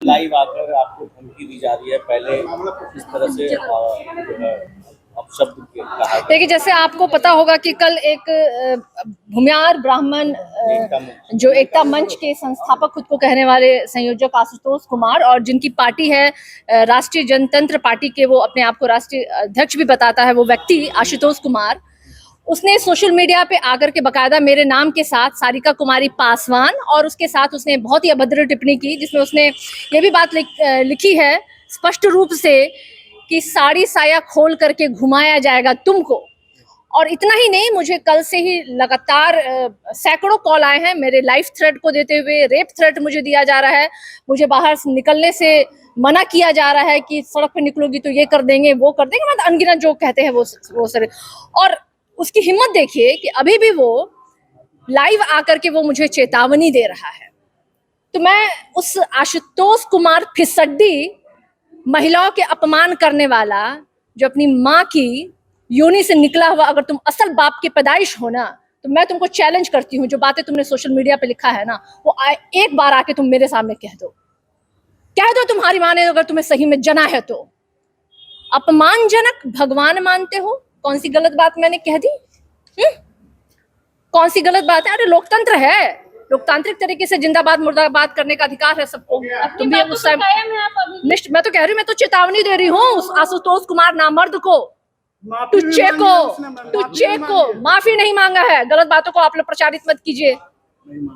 Live आकर आपको धमकी दी जा रही है, पहले इस तरह से जो है अपशब्द कहा। देखिए, जैसे आपको पता होगा कि कल एक भूमियार ब्राह्मण जो एकता मंच के संस्थापक खुद को कहने वाले संयोजक आशुतोष कुमार, और जिनकी पार्टी है राष्ट्रीय जनतंत्र पार्टी के, वो अपने आप को राष्ट्रीय अध्यक्ष भी बताता है, वो व्यक्ति आशुतोष कुमार, उसने सोशल मीडिया पे आकर के बकायदा मेरे नाम के साथ सारिका कुमारी पासवान, और उसके साथ उसने बहुत ही अभद्र टिप्पणी की, जिसमें उसने ये भी बात लिखी है स्पष्ट रूप से कि साड़ी साया खोल करके घुमाया जाएगा तुमको। और इतना ही नहीं, मुझे कल से ही लगातार सैकड़ों कॉल आए हैं मेरे लाइफ थ्रेट को देते हुए। रेप थ्रेट मुझे दिया जा रहा है, मुझे बाहर निकलने से मना किया जा रहा है कि सड़क पे निकलोगी तो ये कर देंगे, वो कर देंगे, मतलब अनगिनत जो कहते हैं वो सर। और उसकी हिम्मत देखिए कि अभी भी वो लाइव आकर के वो मुझे चेतावनी दे रहा है। तो मैं उस आशुतोष कुमार फिसड्डी, महिलाओं के अपमान करने वाला, जो अपनी माँ की योनि से निकला हुआ, अगर तुम असल बाप की पैदाइश हो ना, तो मैं तुमको चैलेंज करती हूँ, जो बातें तुमने सोशल मीडिया पे लिखा है ना, वो एक बार आके तुम मेरे सामने कह दो तुम्हारी माँ ने अगर तुम्हें सही में जना है तो। अपमानजनक भगवान मानते हो? कौन सी गलत बात मैंने कह दी? कौन सी गलत बात है? अरे लोकतंत्र है, लोकतांत्रिक तरीके से जिंदाबाद मुर्दाबाद करने का अधिकार है सबको। तुम भी उस टाइम मैं तो कह रही हूँ, मैं तो चेतावनी दे रही हूँ उस आशुतोष कुमार नामर्द को, टुच्चे को माफी नहीं मांगा है। गलत बातों को आप लोग प्रचारित मत कीजिए।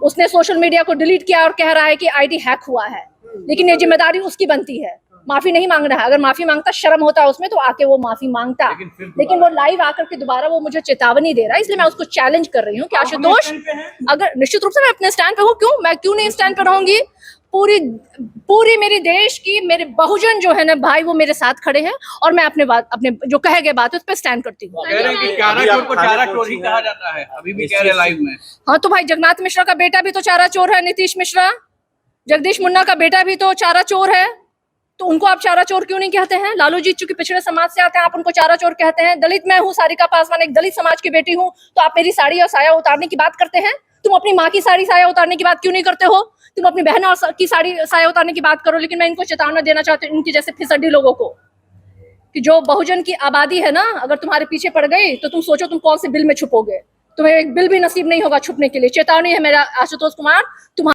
उसने सोशल मीडिया को डिलीट किया और कह रहा है कि आईडी हैक हुआ है, लेकिन ये जिम्मेदारी उसकी बनती है, माफी नहीं मांग रहा है। अगर माफी मांगता, शर्म होता है उसमें, तो आके वो माफी मांगता, लेकिन वो लाइव आकर के दोबारा वो मुझे चेतावनी दे रहा है। इसलिए मैं उसको चैलेंज कर रही हूँ कि आशुतोष, अगर निश्चित रूप से मैं अपने स्टैंड पे हूँ, मैं क्यों नहीं स्टैंड पे रहूंगी? पूरी मेरे देश की, मेरे बहुजन जो है ना भाई, वो मेरे साथ खड़े हैं, और मैं अपने जो कहे गए बात उस पर स्टैंड करती हूँ। चारा चोर ही कहा जाता है, अभी भी कह रहे लाइव में। हाँ, तो भाई जगन्नाथ मिश्रा का बेटा भी तो चारा चोर है, नीतीश मिश्रा, जगदीश मुन्ना का बेटा भी तो चारा चोर है, तो उनको आप चारा चोर क्यों नहीं कहते हैं? लालू जी चूंकि पिछड़े समाज से आते हैं, आप उनको चारा चोर कहते हैं। दलित मैं हूँ, सारिका पासवान एक दलित समाज की बेटी हूँ, तो आप मेरी साड़ी और साया उतारने की बात करते हैं। तुम अपनी माँ की साड़ी साया उतारने की बात क्यों नहीं करते हो? तुम अपनी बहन और की साड़ी साया उतारने की बात करो। लेकिन मैं इनको चेतावनी देना चाहती हूँ, इनकी जैसे फिसड्डी लोगों को, कि जो बहुजन की आबादी है ना, अगर तुम्हारे पीछे पड़ गई तो तुम सोचो तुम कौन से बिल में छुपोगे। तुम्हें एक बिल भी नसीब नहीं होगा छुपने के लिए। चेतावनी है मेरा आशुतोष कुमार, तुम्हारा